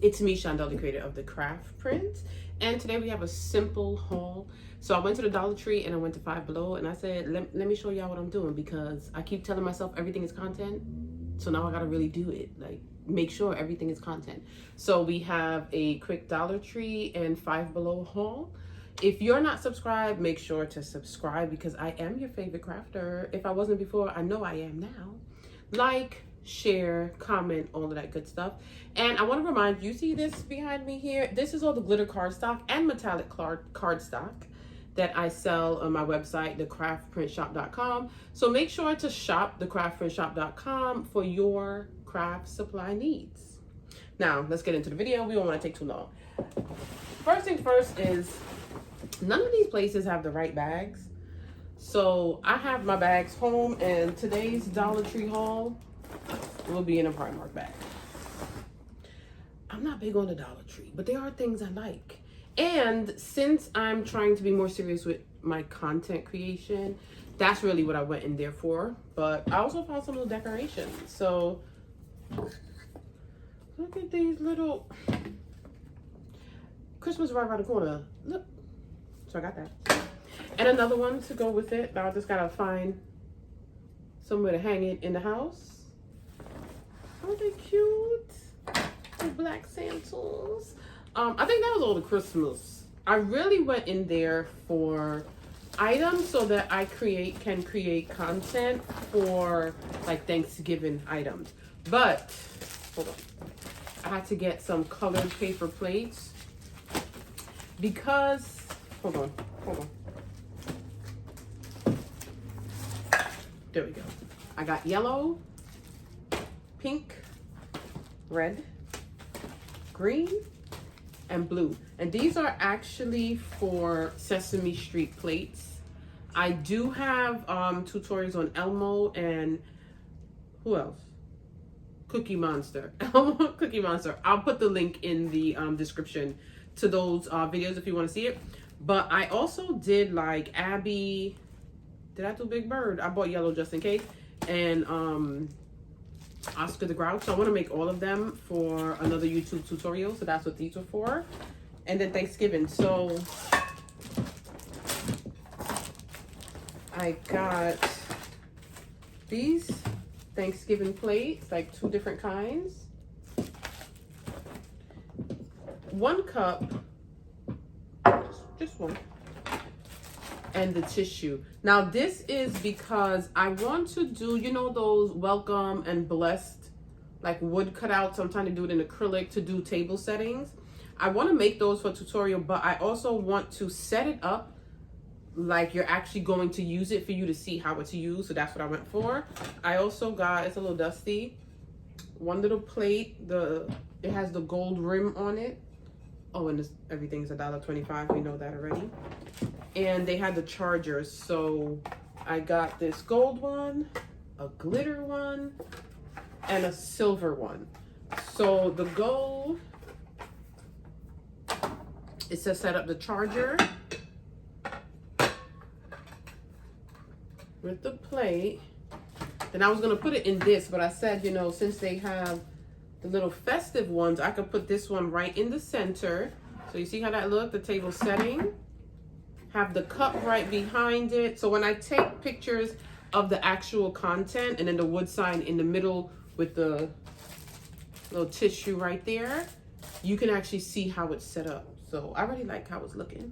It's me, Shondell, the creator of the Craft Print, and today we have a simple haul. So I went to the Dollar Tree and I went to 5Below and I said, let me show y'all what I'm doing, because I keep telling myself everything is content. So now I gotta really do it, like make sure everything is content. So we have a quick Dollar Tree and 5Below haul. If you're not subscribed, make sure to subscribe, because I am your favorite crafter. If I wasn't before, I know I am now. Like, share, comment, all of that good stuff. And I want to remind you, see this behind me here? This is all the glitter cardstock and metallic cardstock that I sell on my website, thecraftprintshop.com. So make sure to shop thecraftprintshop.com for your craft supply needs. Now, let's get into the video. We don't want to take too long. First thing first is, none of these places have the right bags. So I have my bags home, and today's Dollar Tree haul will be in a Primark bag. I'm not big on the Dollar Tree, but there are things I like. And since I'm trying to be more serious with my content creation, that's really what I went in there for. But I also found some little decorations. So look at these little, Christmas right around the corner. Look. So I got that. And another one to go with it. Now I just gotta find somewhere to hang it in the house. Aren't they cute? The black Santas. I think that was all the Christmas. I really went in there for items so that I can create content for like Thanksgiving items. But hold on, I had to get some colored paper plates because hold on. There we go. I got yellow, pink, red, green, and blue. And these are actually for Sesame Street plates. I do have tutorials on Elmo and who else? Cookie Monster. Elmo, Cookie Monster. I'll put the link in the description to those videos if you want to see it. But I also did like Abby. Did I do Big Bird? I bought yellow just in case. And Oscar the Grouch. So I want to make all of them for another YouTube tutorial. So that's what these are for. And then Thanksgiving. So I got these Thanksgiving plates, like 2 different kinds. 1 cup, just one. And the tissue. Now this is because I want to do, you know, those welcome and blessed like wood cutouts. I'm trying to do it in acrylic to do table settings. I want to make those for a tutorial, but I also want to set it up like you're actually going to use it for you to see how it's used. So that's what I went for. I also got, it's a little dusty, 1 little plate. It has the gold rim on it. Oh, and everything's $1.25. We know that already. And they had the chargers. So I got this gold one, a glitter one, and a silver one. So the gold is to set up the charger with the plate. Then I was gonna put it in this, but I said, you know, since they have the little festive ones, I could put this one right in the center. So you see how that look, the table setting? Have the cup right behind it. So when I take pictures of the actual content and then the wood sign in the middle with the little tissue right there, you can actually see how it's set up. So I really like how it's looking.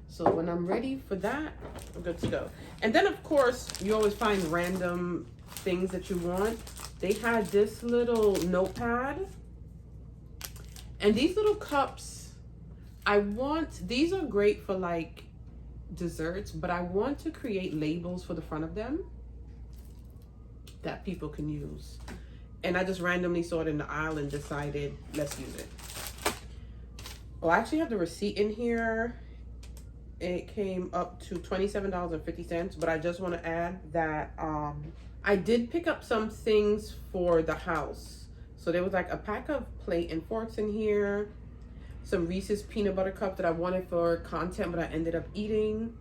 So when I'm ready for that, I'm good to go. And then of course, you always find random things that you want. They had this little notepad and these little cups. These are great for like desserts, but I want to create labels for the front of them that people can use. And I just randomly saw it in the aisle and decided, let's use it. Oh, I actually have the receipt in here. It came up to $27.50, but I just want to add that I did pick up some things for the house. So there was like a pack of plate and forks in here, some Reese's peanut butter cup that I wanted for content, but I ended up eating,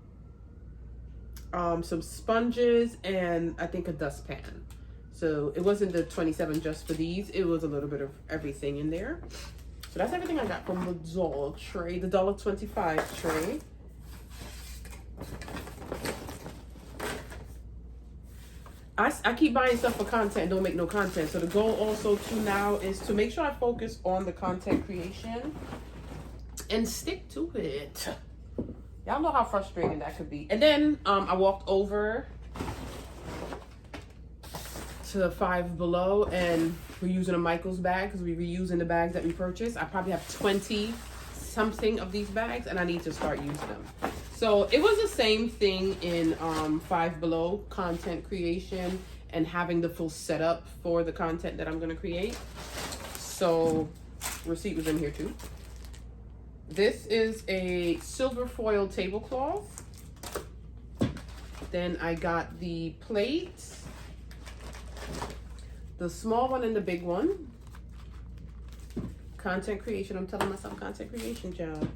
some sponges, and I think a dustpan. So it wasn't the 27 just for these. It was a little bit of everything in there. So that's everything I got from the doll tray, the $1.25 tray. I keep buying stuff for content and don't make no content. So the goal also too now is to make sure I focus on the content creation and stick to it. Y'all know how frustrating that could be. And then I walked over to 5Below and we're using a Michael's bag because we're reusing the bags that we purchased. I probably have 20 something of these bags and I need to start using them. So it was the same thing in 5Below, content creation and having the full setup for the content that I'm gonna create. So receipt was in here too. This is a silver foil tablecloth. Then I got the plates, the small one and the big one. Content creation, I'm telling myself content creation job.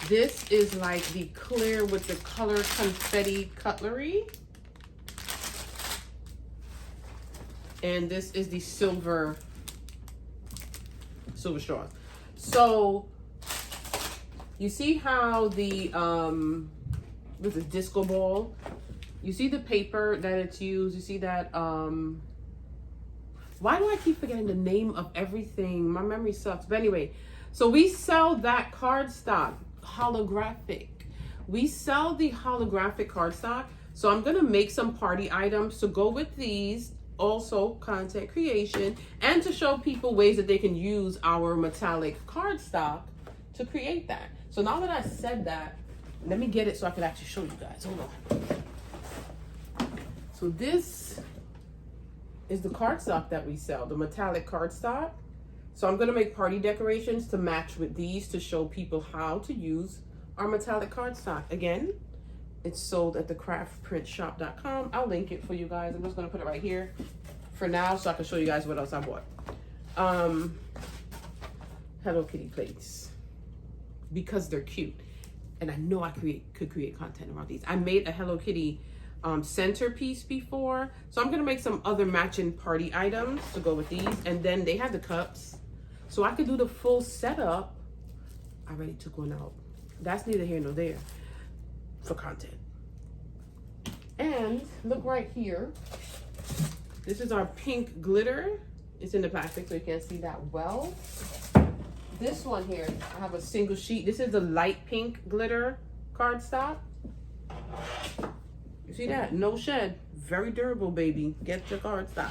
This is like the clear with the color confetti cutlery. And this is the silver straws. So you see how the with the disco ball, you see the paper that it's used, you see that why do I keep forgetting the name of everything? My memory sucks. But anyway, so we sell that cardstock, holographic. We sell the holographic cardstock. So I'm gonna make some party items to go with these, also content creation, and to show people ways that they can use our metallic cardstock to create that. So now that I said that, let me get it so I can actually show you guys. Hold on. So this is the cardstock that we sell, the metallic cardstock. So I'm gonna make party decorations to match with these to show people how to use our metallic cardstock. Again, it's sold at thecraftprintshop.com. I'll link it for you guys. I'm just gonna put it right here for now so I can show you guys what else I bought. Hello Kitty plates, because they're cute. And I know I could create content around these. I made a Hello Kitty centerpiece before. So I'm gonna make some other matching party items to go with these. And then they have the cups. So I could do the full setup. I already took one out. That's neither here nor there for content. And look right here. This is our pink glitter. It's in the plastic so you can't see that well. This one here, I have a single sheet. This is the light pink glitter cardstock. You see that? No shed. Very durable, baby. Get your cardstock.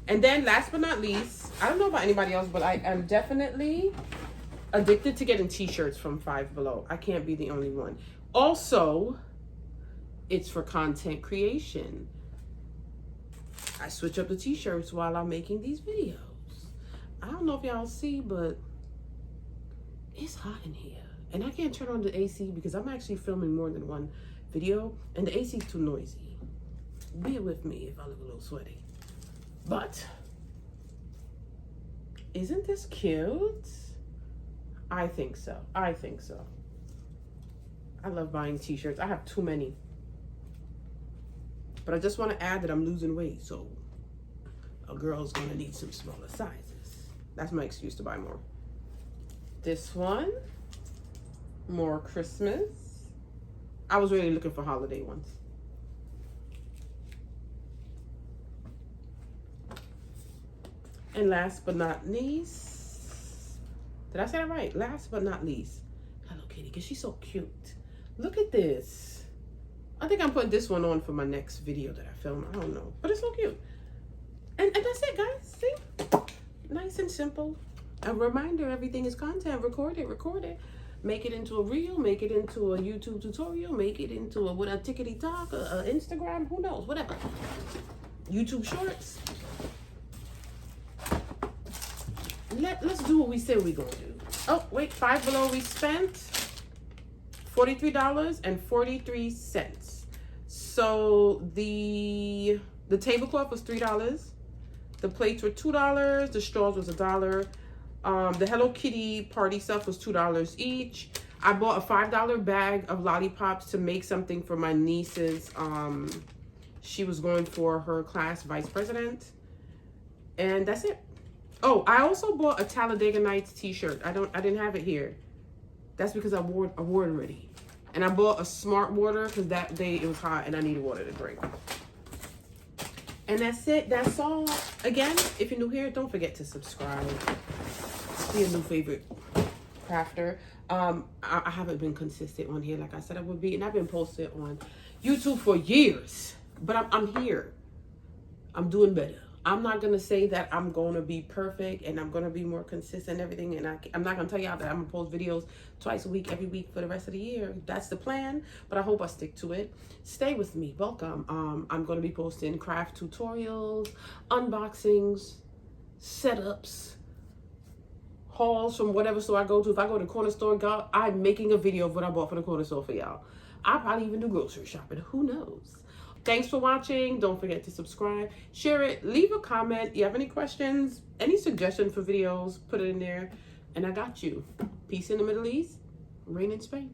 And then last but not least, I don't know about anybody else, but I am definitely addicted to getting t-shirts from 5Below. I can't be the only one. Also, it's for content creation. I switch up the t-shirts while I'm making these videos. I don't know if y'all see, but it's hot in here. And I can't turn on the AC because I'm actually filming more than one video and the AC is too noisy. Bear with me if I look a little sweaty. But isn't this cute? I think so. I think so. I love buying t-shirts. I have too many. But I just want to add that I'm losing weight, so a girl's gonna need some smaller sizes. That's my excuse to buy more. This one, more Christmas. I was really looking for holiday ones. And last but not least, did I say that right? Last but not least, Hello Kitty, because she's so cute. Look at this. I think I'm putting this one on for my next video that I film. I don't know, but it's so cute. And that's it, guys. See? Nice and simple. A reminder, everything is content. Record it. Make it into a reel, make it into a YouTube tutorial, make it into a tickety talk, a Instagram, who knows, whatever. YouTube shorts. Let's do what we said we're gonna do. Oh, wait, 5Below, we spent $43.43. So the tablecloth was $3. The plates were $2. The straws was $1. The Hello Kitty party stuff was $2 each. I bought a $5 bag of lollipops to make something for my niece's. She was going for her class vice president. And that's it. Oh, I also bought a Talladega Nights t-shirt. I didn't have it here. That's because I wore it already. And I bought a Smart Water because that day it was hot and I needed water to drink. And that's it. That's all. Again, if you're new here, don't forget to subscribe. Be a new favorite crafter. I haven't been consistent on here like I said I would be, and I've been posted on YouTube for years. But I'm here. I'm doing better. I'm not going to say that I'm going to be perfect and I'm going to be more consistent and everything. And I'm not going to tell y'all that I'm going to post videos twice a week, every week for the rest of the year. That's the plan, but I hope I stick to it. Stay with me. Welcome. I'm going to be posting craft tutorials, unboxings, setups, hauls from whatever store I go to. If I go to the corner store, God, I'm making a video of what I bought for the corner store for y'all. I'll probably even do grocery shopping. Who knows? Thanks for watching. Don't forget to subscribe, share it, leave a comment. You have any questions, any suggestions for videos, put it in there. And I got you. Peace in the Middle East, reign in Spain.